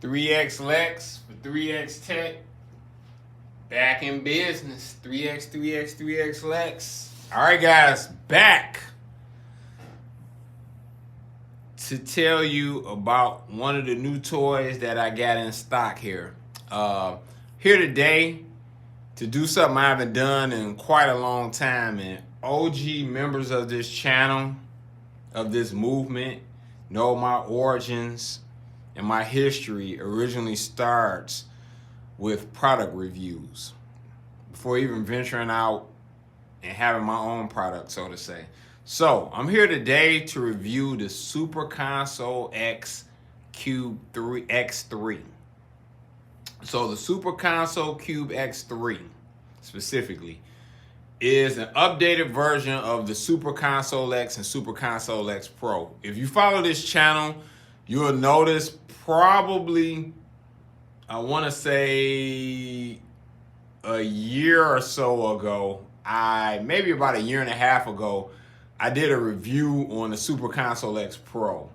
3X Lex for 3X Tech. Back in business. 3X, 3X, 3X Lex. All right, guys, back to tell you about one of the new toys that I got in stock here. Here today to do something I haven't done in quite a long time. And OG members of this channel, of this movement, know my origins and my history originally starts with product reviews before even venturing out and having my own product, so to say. So I'm here today to review the Super Console X Cube 3 X3. So the Super Console Cube X3 specifically is an updated version of the Super Console X and Super Console X Pro. If you follow this channel, you'll notice probably, I want to say a year or so ago, maybe about a year and a half ago, I did a review on the Super Console X Pro.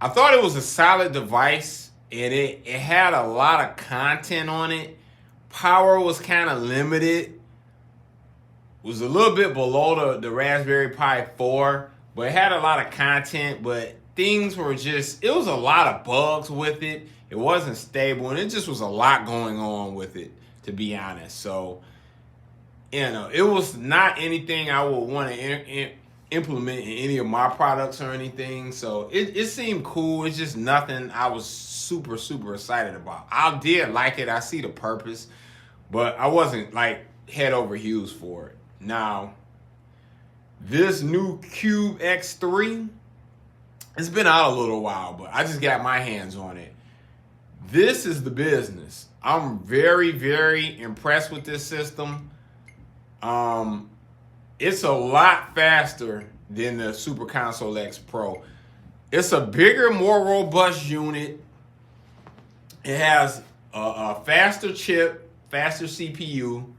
I thought it was a solid device, and it had a lot of content on it. Power was kind of limited. Was a little bit below the Raspberry Pi 4, but it had a lot of content, but things were just, it was a lot of bugs with it. It wasn't stable, and it just was a lot going on with it, to be honest. So, it was not anything I would want to implement in any of my products or anything. So it seemed cool. It's just nothing I was super, super excited about. I did like it. I see the purpose, but I wasn't like head over heels for it. Now, this new Cube X3, it's been out a little while, but I just got my hands on it. This is the business. I'm very, very impressed with this system. It's a lot faster than the Super Console X Pro. It's a bigger, more robust unit. It has a faster chip, faster CPU,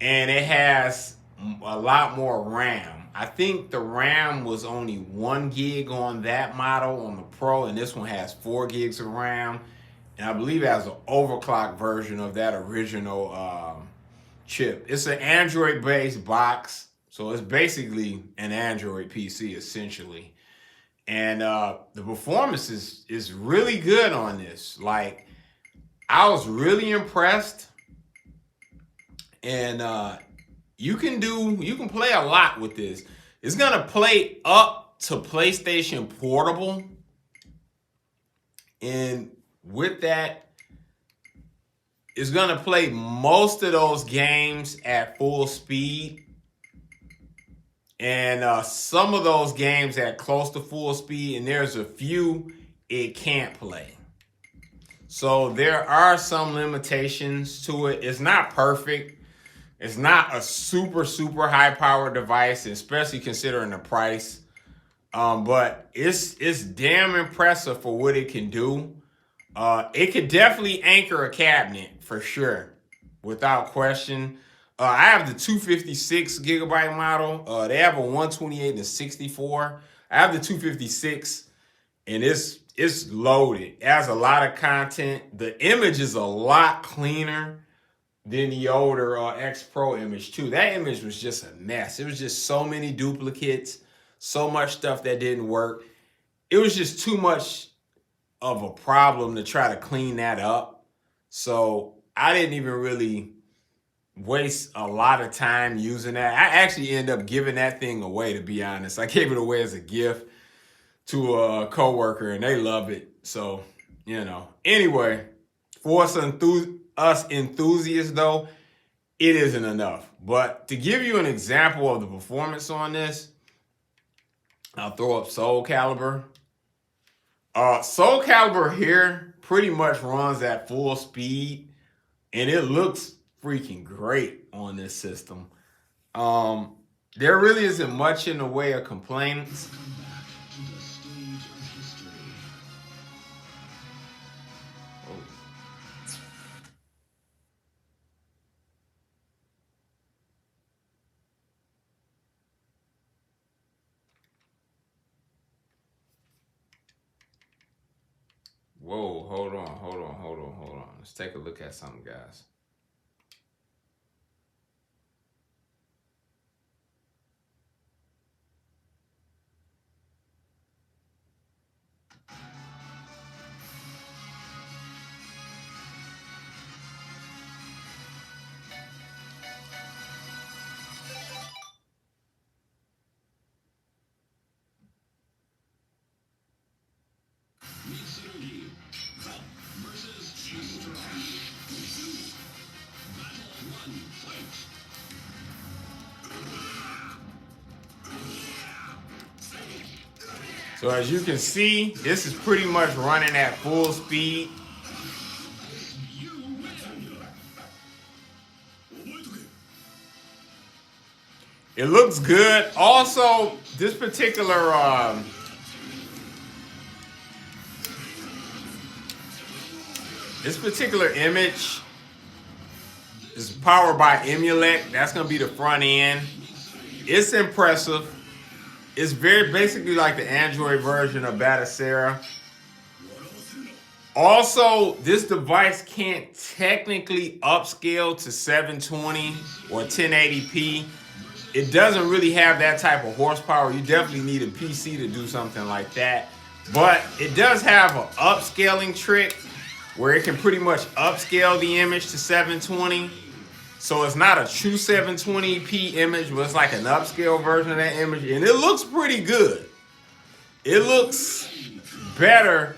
and it has a lot more RAM. I think the RAM was only 1 gig on that model on the Pro, and this one has 4 gigs of RAM. And I believe it has an overclock version of that original chip. It's an Android-based box, so it's basically an Android PC essentially. And the performance is really good on this. Like, I was really impressed. And you can play a lot with this. It's gonna play up to PlayStation Portable, and with that, it's gonna play most of those games at full speed, and some of those games at close to full speed, and there's a few it can't play. So there are some limitations to it. It's not perfect. It's not a super, super high power device, especially considering the price. But it's damn impressive for what it can do. It could definitely anchor a cabinet for sure, without question. I have the 256 gigabyte model. They have a 128 and a 64. I have the 256, and it's loaded. It has a lot of content. The image is a lot cleaner than the older X Pro image too. That image was just a mess. It was just so many duplicates, so much stuff that didn't work. It was just too much of a problem to try to clean that up. So I didn't even really waste a lot of time using that. I actually ended up giving that thing away, to be honest. I gave it away as a gift to a coworker, and they love it. So, Anyway, for us enthusiasts, though, it isn't enough. But to give you an example of the performance on this, I'll throw up Soul Calibur. Soul Calibur here pretty much runs at full speed, and it looks freaking great on this system. There really isn't much in the way of complaints. Whoa, hold on. Let's take a look at something, guys. So as you can see, this is pretty much running at full speed. It looks good. Also, this particular image is powered by Emulek. That's gonna be the front end. It's impressive. It's very basically like the Android version of Batocera. Also, this device can't technically upscale to 720 or 1080p. It doesn't really have that type of horsepower. You definitely need a PC to do something like that. But it does have an upscaling trick where it can pretty much upscale the image to 720. So it's not a true 720p image, but it's like an upscale version of that image. And it looks pretty good. It looks better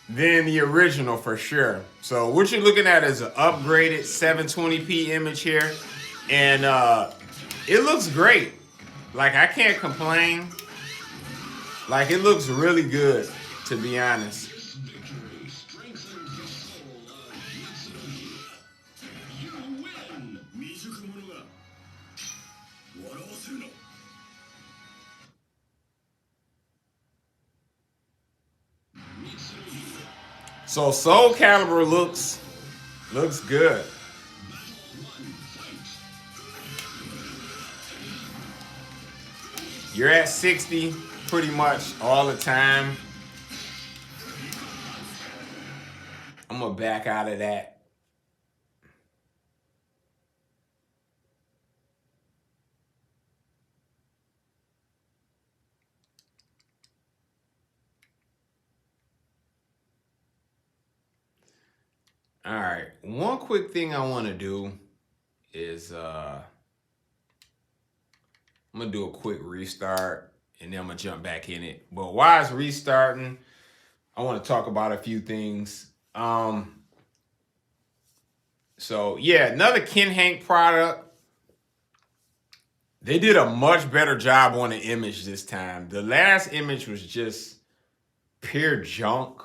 than the original for sure. So what you're looking at is an upgraded 720p image here. And it looks great. Like, I can't complain. Like, it looks really good, to be honest. So Soul Calibur looks good. You're at 60 pretty much all the time. I'm gonna back out of that. All right, one quick thing I want to do is I'm gonna do a quick restart and then I'm gonna jump back in it. But while it's restarting, I want to talk about a few things. So yeah, another Ken Hank product. They did a much better job on the image this time. The last image was just pure junk,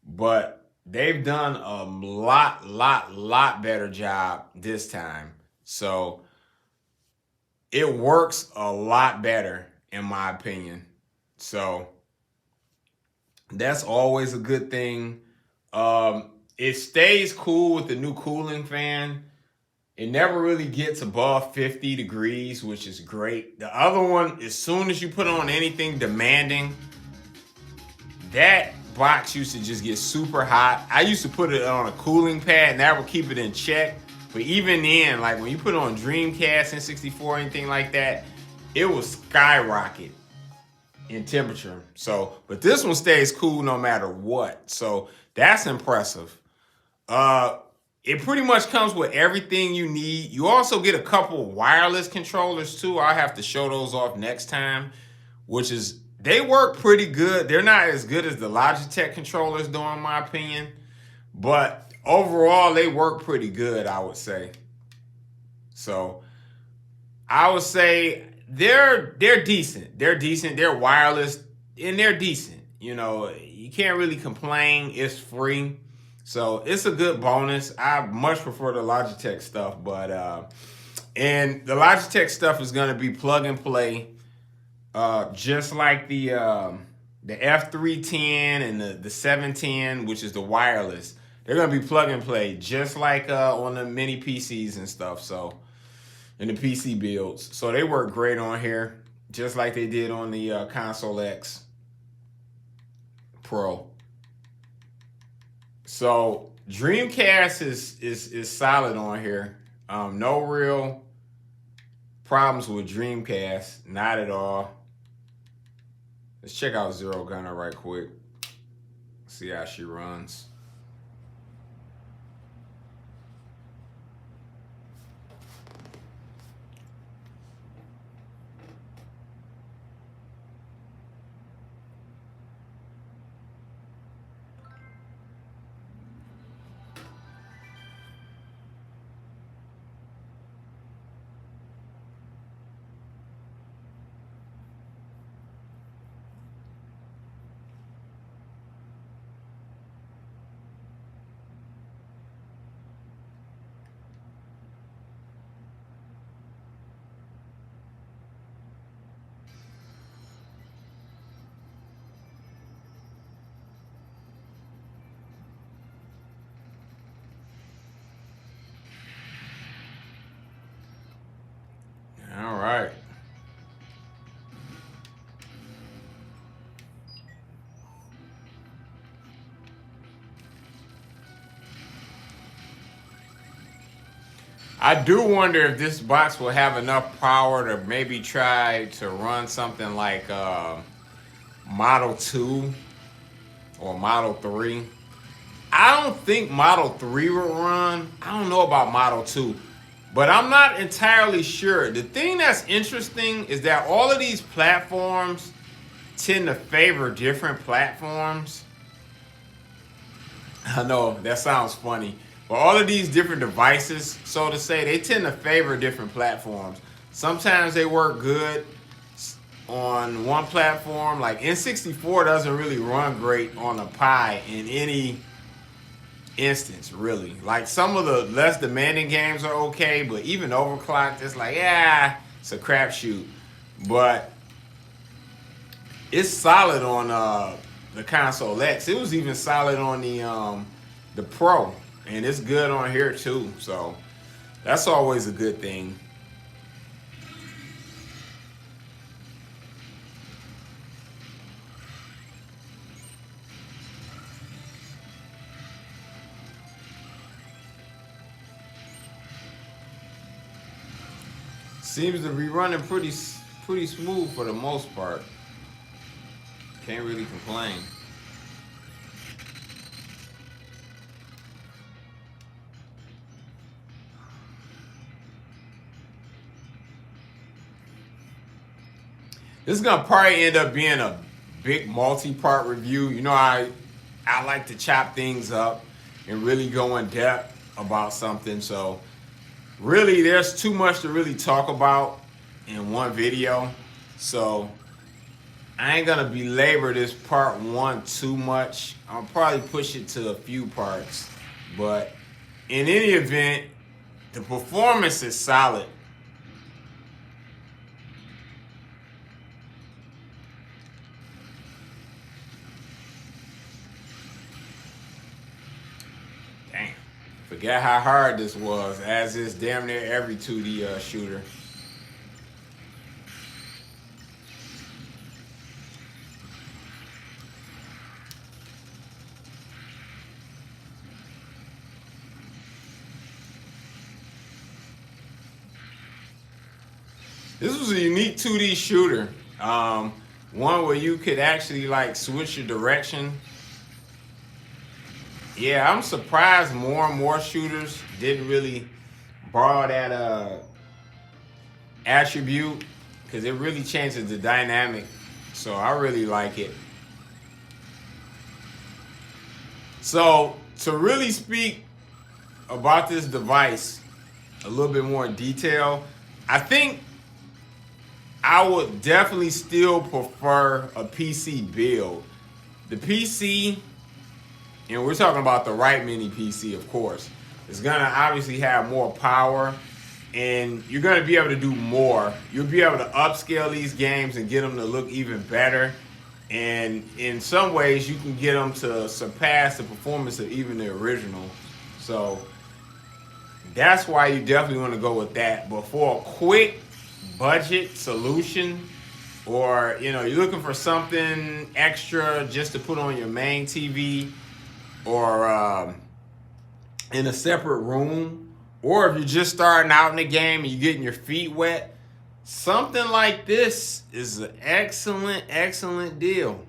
but they've done a lot better job this time. So it works a lot better, in my opinion. So that's always a good thing. It stays cool with the new cooling fan. It never really gets above 50 degrees, which is great. The other one, as soon as you put on anything demanding, that box used to just get super hot. I used to put it on a cooling pad and that would keep it in check. But even then, like when you put it on Dreamcast, N64, anything like that, it will skyrocket in temperature. So, but this one stays cool no matter what. So that's impressive. It pretty much comes with everything you need. You also get a couple wireless controllers too. I'll have to show those off next time, which is, they work pretty good. They're not as good as the Logitech controllers though, in my opinion. But overall, they work pretty good, I would say. So I would say they're decent. They're decent. They're wireless and they're decent. You know, you can't really complain. It's free. So it's a good bonus. I much prefer the Logitech stuff, but and the Logitech stuff is going to be plug and play, just like the F310 and the 710, which is the wireless. They're going to be plug and play, just like on the mini PCs and stuff. So in the PC builds, so they work great on here, just like they did on the Console X Pro. So Dreamcast is solid on here. No real problems with Dreamcast, not at all. Let's check out Zero Gunner right quick. See how she runs. All right. I do wonder if this box will have enough power to maybe try to run something like Model 2 or Model 3. I don't think Model 3 will run. I don't know about Model 2, but I'm not entirely sure. The thing that's interesting is that all of these platforms tend to favor different platforms. I know that sounds funny, but all of these different devices, so to say, they tend to favor different platforms. Sometimes they work good on one platform. Like N64 doesn't really run great on a Pi in any instance, really. Like some of the less demanding games are okay, but even overclocked, it's like, yeah, it's a crapshoot. But it's solid on the console X. It was even solid on the Pro, and it's good on here too. So that's always a good thing. Seems to be running pretty smooth for the most part. Can't really complain. This is gonna probably end up being a big multi-part review. You know, I like to chop things up and really go in depth about something. So really, there's too much to really talk about in one video. So I ain't gonna belabor this part one too much. I'll probably push it to a few parts. But in any event, the performance is solid. Damn. Forget how hard this was, as is damn near every 2D shooter. This was a unique 2D shooter. One where you could actually like switch your direction. Yeah, I'm surprised more and more shooters didn't really borrow that attribute, because it really changes the dynamic. So I really like it. So to really speak about this device a little bit more in detail, I think I would definitely still prefer a PC build. The PC, and we're talking about the right mini PC, of course, is gonna obviously have more power, and you're gonna be able to do more. You'll be able to upscale these games and get them to look even better. And in some ways, you can get them to surpass the performance of even the original. So that's why you definitely want to go with that. But for a quick budget solution, or you're looking for something extra just to put on your main TV, or in a separate room, or if you're just starting out in the game and you're getting your feet wet, something like this is an excellent deal.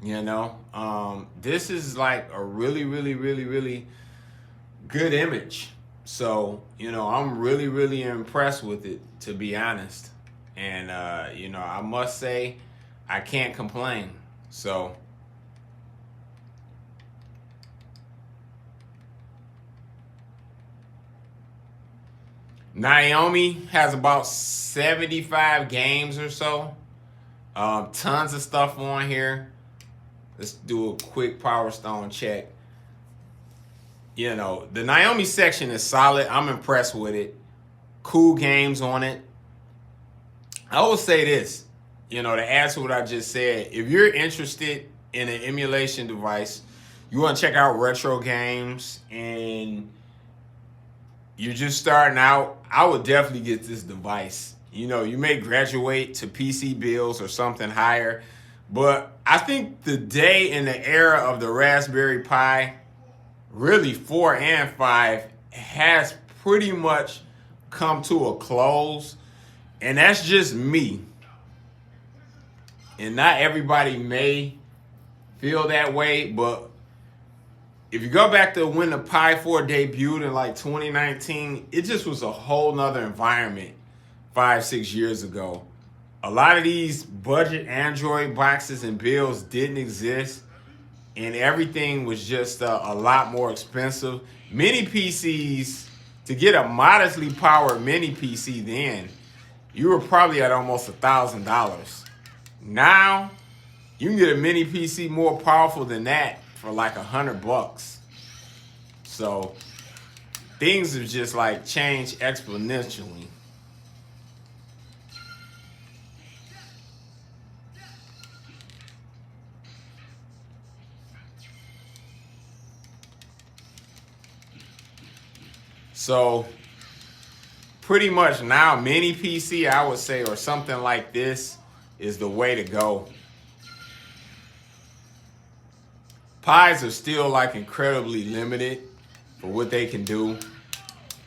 You know, this is like a really good image. So, you know, I'm really impressed with it, to be honest. And, you know, I must say, I can't complain. So, Naomi has about 75 games or so. Tons of stuff on here. Let's do a quick Power Stone check. You know, the Naomi section is solid. I'm impressed with it. Cool games on it. I will say this, you know, to add to what I just said, if you're interested in an emulation device, you want to check out retro games and you're just starting out, I would definitely get this device. You know, you may graduate to PC builds or something higher, but I think the day and the era of the Raspberry Pi, really 4 and 5, has pretty much come to a close. And that's just me. And not everybody may feel that way, but if you go back to when the Pi 4 debuted in like 2019, it just was a whole nother environment 5-6 years ago. A lot of these budget Android boxes and builds didn't exist, and everything was just a lot more expensive. Mini PCs, to get a modestly powered mini PC then, you were probably at almost $1,000. Now, you can get a mini PC more powerful than that for like $100. So things have just like changed exponentially. So pretty much now, mini PC, I would say, or something like this is the way to go. Pis are still like incredibly limited for what they can do.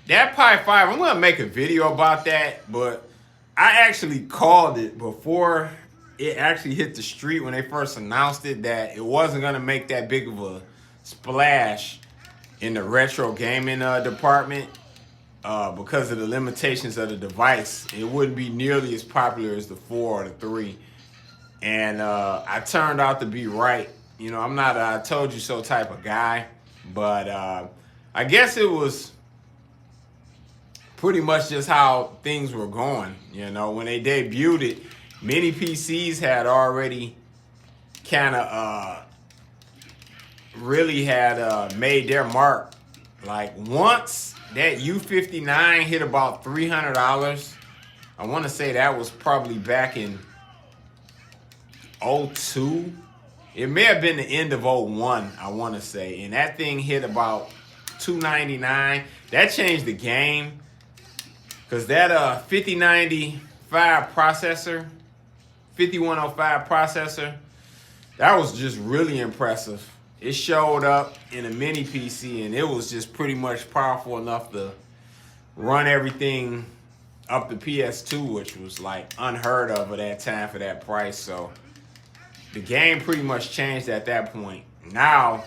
That Pi 5, I'm gonna make a video about that, but I actually called it before it actually hit the street when they first announced it that it wasn't gonna make that big of a splash in the retro gaming department because of the limitations of the device. It wouldn't be nearly as popular as the 4 or the 3. And I turned out to be right. You know, I'm not a I told you so type of guy, but I guess it was pretty much just how things were going. You know, when they debuted it, many PCs had already kind of really had made their mark. Like once that U59 hit about $300, I want to say that was probably back in 02. It may have been the end of 01, I want to say. And that thing hit about $299. That changed the game. Because that 5095 processor, 5105 processor, that was just really impressive. It showed up in a mini PC and it was just pretty much powerful enough to run everything up to PS2, which was like unheard of at that time for that price. So the game pretty much changed at that point. Now,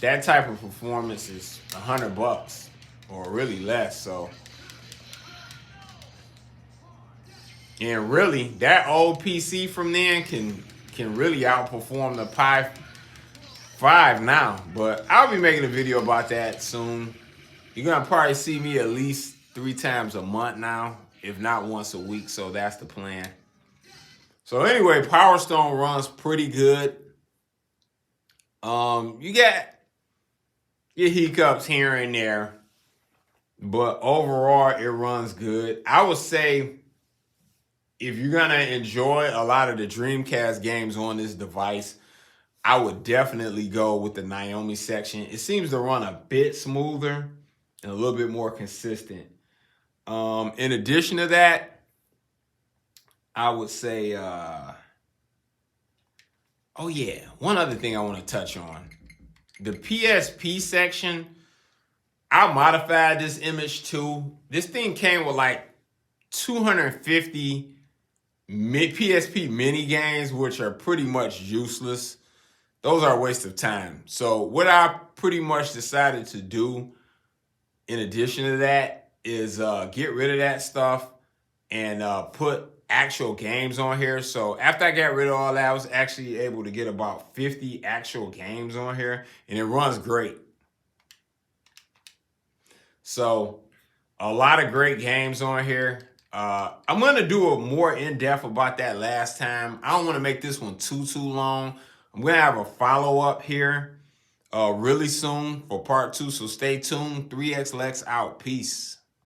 that type of performance is $100 or really less. So, and really, that old PC from then can really outperform the Pi 5 now. But I'll be making a video about that soon. You're gonna probably see me at least 3 times a month now, if not once a week. So that's the plan. So anyway, Power Stone runs pretty good. You got your hiccups here and there, but overall it runs good. I would say if you're gonna enjoy a lot of the Dreamcast games on this device, I would definitely go with the Naomi section. It seems to run a bit smoother and a little bit more consistent. In addition to that, I would say, oh yeah, one other thing I want to touch on. The PSP section, I modified this image too. This thing came with like 250 PSP mini games, which are pretty much useless. Those are a waste of time. So what I pretty much decided to do in addition to that is get rid of that stuff and put actual games on here. So after I got rid of all that, I was actually able to get about 50 actual games on here, and it runs great. So a lot of great games on here. I'm going to do a more in-depth about that last time. I don't want to make this one too long. I'm going to have a follow-up here really soon for part 2, so stay tuned. 3X Lex out. Peace.